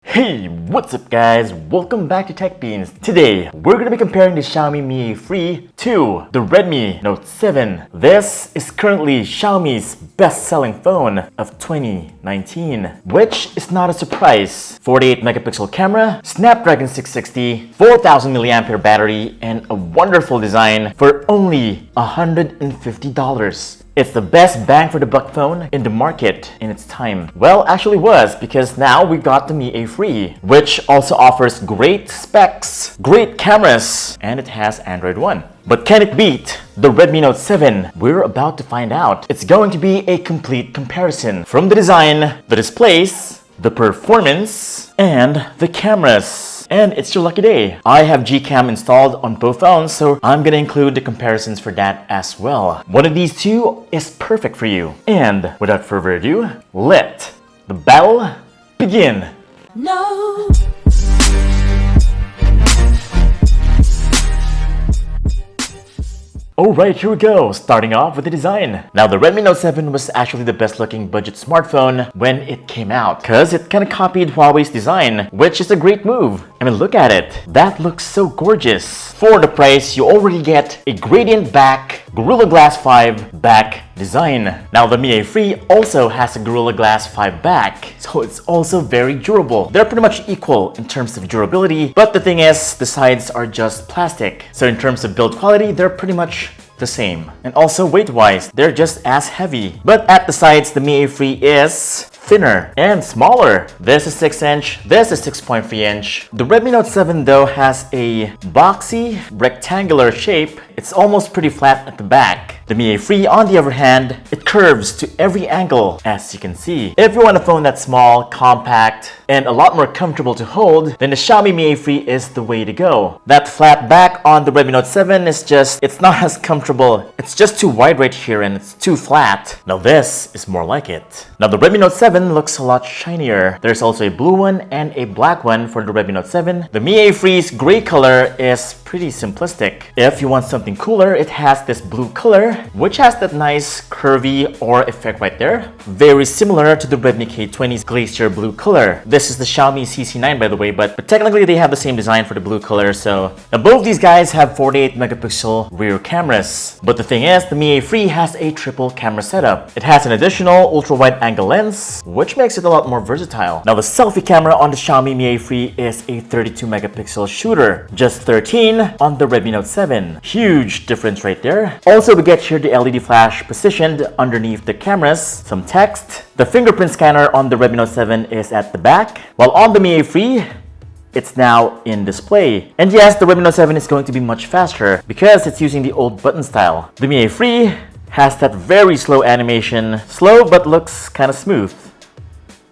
Hey, what's up guys? Welcome back to Tech Beans. Today, we're going to be comparing the Xiaomi Mi A3 to the Redmi Note 7. This is currently Xiaomi's best-selling phone of 2019, which is not a surprise. 48 megapixel camera, Snapdragon 660, 4000 mAh battery, and a wonderful design for only $150. It's the best bang for the buck phone in the market in its time. Well, actually was, because now we got the Mi A3, which also offers great specs, great cameras, and it has Android One. But can it beat the Redmi Note 7? We're about to find out. It's going to be a complete comparison from the design, the displays, the performance, and the cameras. And it's your lucky day. I have Gcam installed on both phones, so I'm gonna include the comparisons for that as well. One of these two is perfect for you. And without further ado, let the battle begin. No. Alright, here we go, starting off with the design. Now, the Redmi Note 7 was actually the best looking budget smartphone when it came out, because it kind of copied Huawei's design, which is a great move. I mean, look at it. That looks so gorgeous. For the price, you already get a gradient back, Gorilla Glass 5 back design. Now, the Mi A3 also has a Gorilla Glass 5 back, so it's also very durable. They're pretty much equal in terms of durability, but the thing is, the sides are just plastic. So in terms of build quality, they're pretty much the same. And also weight-wise, they're just as heavy. But at the sides, the Mi A3 is thinner and smaller. This is 6-inch, this is 6.3-inch. The Redmi Note 7 though has a boxy, rectangular shape. It's almost pretty flat at the back. The Mi A3, on the other hand, it curves to every angle, as you can see. If you want a phone that's small, compact, and a lot more comfortable to hold, then the Xiaomi Mi A3 is the way to go. That flat back on the Redmi Note 7 is just, it's not as comfortable. It's just too wide right here and it's too flat. Now this is more like it. Now the Redmi Note 7 looks a lot shinier. There's also a blue one and a black one for the Redmi Note 7. The Mi A3's gray color is pretty simplistic. If you want something cooler, it has this blue color, which has that nice curvy aura effect right there. Very similar to the Redmi K20's glacier blue color. This is the Xiaomi CC9 by the way, but technically they have the same design for the blue color, so now both these guys have 48 megapixel rear cameras. But the thing is, the Mi A3 has a triple camera setup. It has an additional ultra-wide angle lens, which makes it a lot more versatile. Now the selfie camera on the Xiaomi Mi A3 is a 32 megapixel shooter, just 13 on the Redmi Note 7. Huge difference right there. Also, we get here the LED flash positioned underneath the cameras, some text. The fingerprint scanner on the Redmi Note 7 is at the back, while on the Mi A3, it's now in display. And yes, the Redmi Note 7 is going to be much faster because it's using the old button style. The Mi A3 has that very slow animation, slow but looks kind of smooth.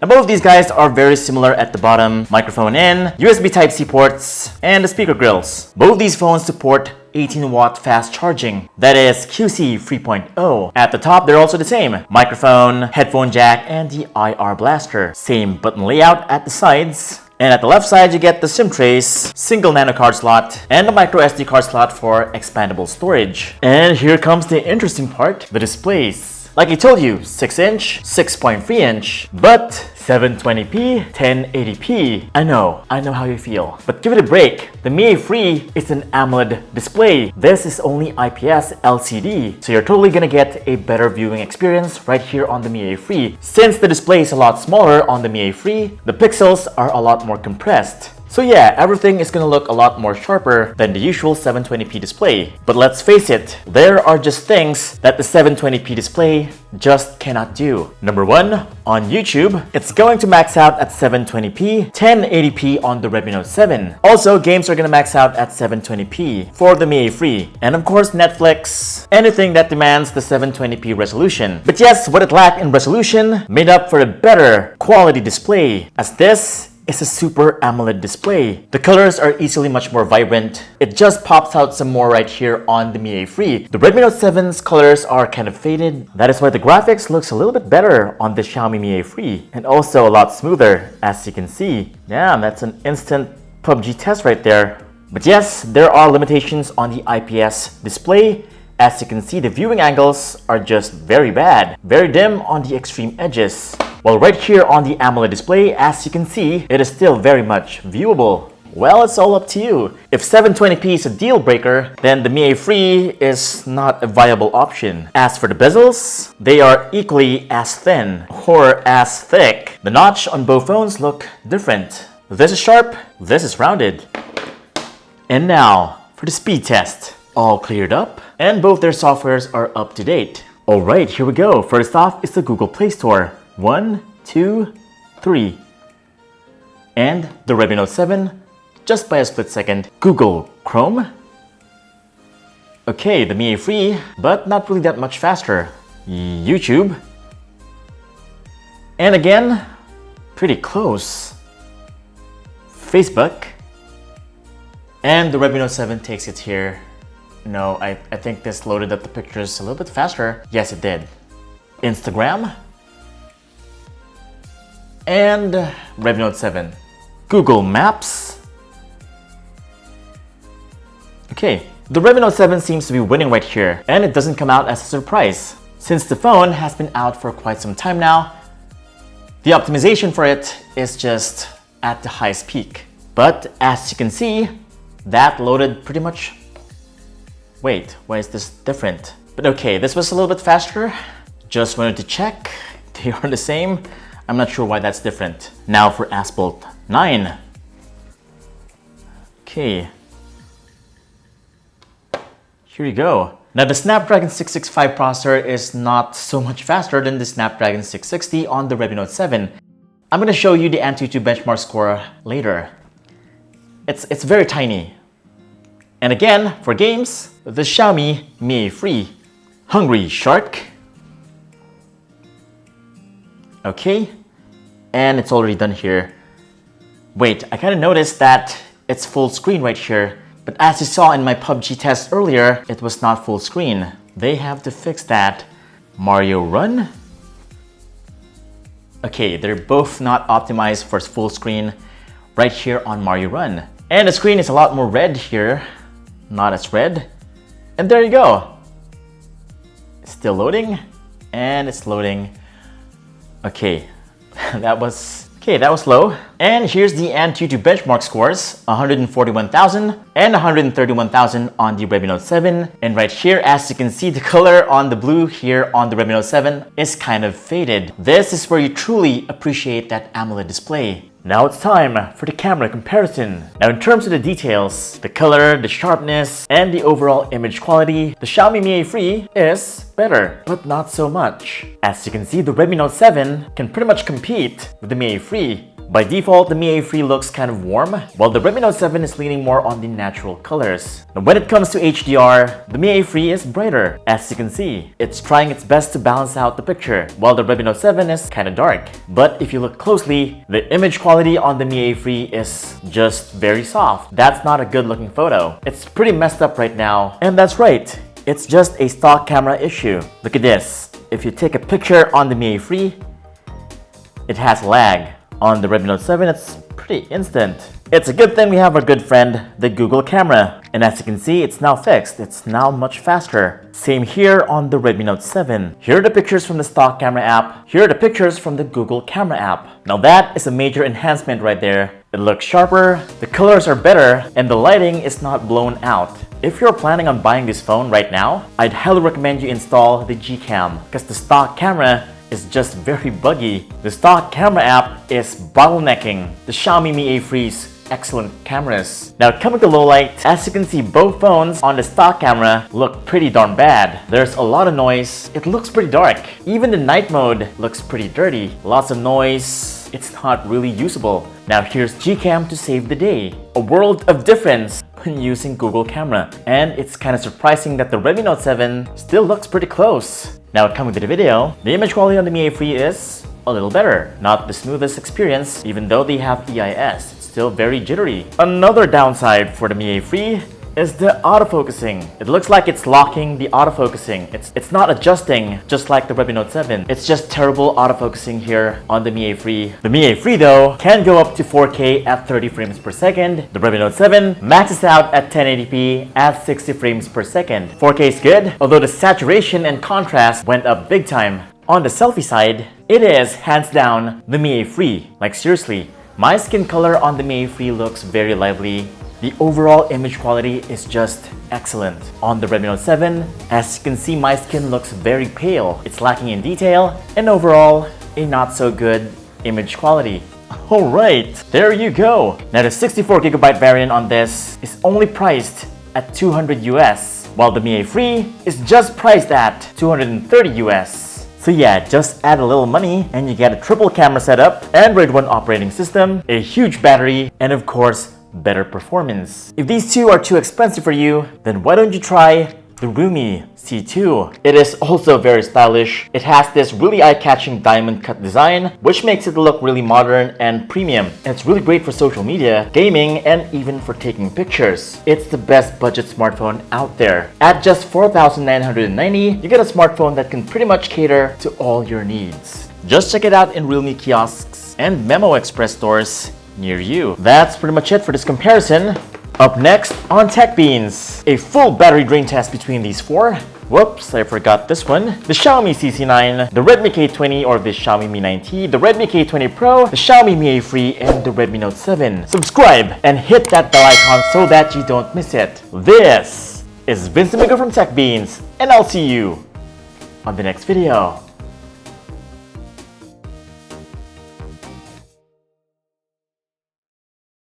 Now both of these guys are very similar at the bottom. Microphone in, USB Type-C ports, and the speaker grills. Both these phones support 18-watt fast charging. That is QC 3.0. At the top, they're also the same. Microphone, headphone jack, and the IR blaster. Same button layout at the sides. And at the left side, you get the SIM trace, single nano card slot, and a micro SD card slot for expandable storage. And here comes the interesting part, the displays. Like I told you, 6-inch, 6.3-inch, but 720p, 1080p. I know how you feel. But give it a break. The Mi A3 is an AMOLED display. This is only IPS LCD, so you're totally gonna get a better viewing experience right here on the Mi A3. Since the display is a lot smaller on the Mi A3, the pixels are a lot more compressed. So yeah, everything is gonna look a lot more sharper than the usual 720p display. But let's face it, there are just things that the 720p display just cannot do. Number one, on YouTube, it's going to max out at 720p, 1080p on the Redmi Note 7. Also, games are gonna max out at 720p for the Mi A3. And of course, Netflix, anything that demands the 720p resolution. But yes, what it lacked in resolution made up for a better quality display, as this is a Super AMOLED display. The colors are easily much more vibrant. It just pops out some more right here on the Mi A3. The Redmi Note 7's colors are kind of faded. That is why the graphics looks a little bit better on the Xiaomi Mi A3, and also a lot smoother, as you can see. Yeah, that's an instant PUBG test right there. But yes, there are limitations on the IPS display. As you can see, the viewing angles are just very bad, very dim on the extreme edges. Well, right here on the AMOLED display, as you can see, it is still very much viewable. Well, it's all up to you. If 720p is a deal breaker, then the Mi A3 is not a viable option. As for the bezels, they are equally as thin or as thick. The notch on both phones look different. This is sharp, this is rounded. And now for the speed test. All cleared up, and both their softwares are up to date. Alright, here we go. First off is the Google Play Store. 1, 2, 3. And the Redmi Note 7. Just by a split second. Google Chrome. Okay, the Mi A3, but not really that much faster. YouTube. And again, pretty close. Facebook. And the Redmi Note 7 takes it here. No, I think this loaded up the pictures a little bit faster. Yes, it did. Instagram. And Redmi Note 7. Google Maps. Okay, the Redmi Note 7 seems to be winning right here, and it doesn't come out as a surprise. Since the phone has been out for quite some time now, the optimization for it is just at the highest peak. But as you can see, that loaded pretty much... Wait, why is this different? But okay, this was a little bit faster. Just wanted to check. They are the same. I'm not sure why that's different. Now for Asphalt 9. Okay. Here you go. Now the Snapdragon 665 processor is not so much faster than the Snapdragon 660 on the Redmi Note 7. I'm going to show you the Antutu benchmark score later. It's very tiny. And again, for games, the Xiaomi Mi A3. Hungry Shark. Okay. And it's already done here. Wait, I kind of noticed that it's full screen right here. But as you saw in my PUBG test earlier, it was not full screen. They have to fix that. Mario Run? Okay, they're both not optimized for full screen right here on Mario Run. And the screen is a lot more red here, not as red. And there you go. It's still loading, and it's loading. Okay, that was low. And here's the Antutu benchmark scores, 141,000 and 131,000 on the Redmi Note 7. And right here, as you can see, the color on the blue here on the Redmi Note 7 is kind of faded. This is where you truly appreciate that AMOLED display. Now it's time for the camera comparison. Now in terms of the details, the color, the sharpness, and the overall image quality, the Xiaomi Mi A3 is better, but not so much. As you can see, the Redmi Note 7 can pretty much compete with the Mi A3. By default, the Mi A3 looks kind of warm, while the Redmi Note 7 is leaning more on the natural colors. Now when it comes to HDR, the Mi A3 is brighter. As you can see, it's trying its best to balance out the picture, while the Redmi Note 7 is kind of dark. But if you look closely, the image quality on the Mi A3 is just very soft. That's not a good looking photo. It's pretty messed up right now. And that's right, it's just a stock camera issue. Look at this. If you take a picture on the Mi A3, it has lag. On the Redmi Note 7, it's pretty instant. It's a good thing we have our good friend, the Google camera. And as you can see, it's now fixed. It's now much faster. Same here on the Redmi Note 7. Here are the pictures from the stock camera app. Here are the pictures from the Google camera app. Now that is a major enhancement right there. It looks sharper, the colors are better, and the lighting is not blown out. If you're planning on buying this phone right now, I'd highly recommend you install the Gcam, because the stock camera is just very buggy. The stock camera app is bottlenecking the Xiaomi Mi A3's excellent cameras. Now coming to low light, as you can see, both phones on the stock camera look pretty darn bad. There's a lot of noise. It looks pretty dark. Even the night mode looks pretty dirty. Lots of noise. It's not really usable. Now here's Gcam to save the day. A world of difference when using Google camera. And it's kind of surprising that the Redmi Note 7 still looks pretty close. Now coming to the video, the image quality on the Mi A3 is a little better. Not the smoothest experience, even though they have EIS. It's still very jittery. Another downside for the Mi A3 is the autofocusing. It looks like it's locking the autofocusing. It's not adjusting just like the Redmi Note 7. It's just terrible autofocusing here on the Mi A3. The Mi A3 though can go up to 4K at 30 frames per second. The Redmi Note 7 maxes out at 1080p at 60 frames per second. 4K is good, although the saturation and contrast went up big time On the selfie side, it is hands down the Mi A3. Like seriously, my skin color on the Mi A3 looks very lively. The overall image quality is just excellent. On the Redmi Note 7, as you can see, my skin looks very pale. It's lacking in detail and overall a not so good image quality. Alright, there you go. Now the 64GB variant on this is only priced at $200 US, while the Mi A3 is just priced at $230 US. So yeah, just add a little money and you get a triple camera setup, Android One operating system, a huge battery, and of course, better performance. If these two are too expensive for you, then why don't you try the Xiaomi C2. It is also very stylish. It has this really eye-catching diamond cut design, which makes it look really modern and premium. And it's really great for social media, gaming, and even for taking pictures. It's the best budget smartphone out there. At just $4,990, you get a smartphone that can pretty much cater to all your needs. Just check it out in Realme kiosks and Memo Express stores near you. That's pretty much it for this comparison. Up next on TechBeans, a full battery drain test between these four. Whoops, I forgot this one. The Xiaomi CC9, the Redmi K20 or the Xiaomi Mi 9T, the Redmi K20 Pro, the Xiaomi Mi A3, and the Redmi Note 7. Subscribe and hit that bell icon so that you don't miss it. This is Vince Domingo from TechBeans, and I'll see you on the next video.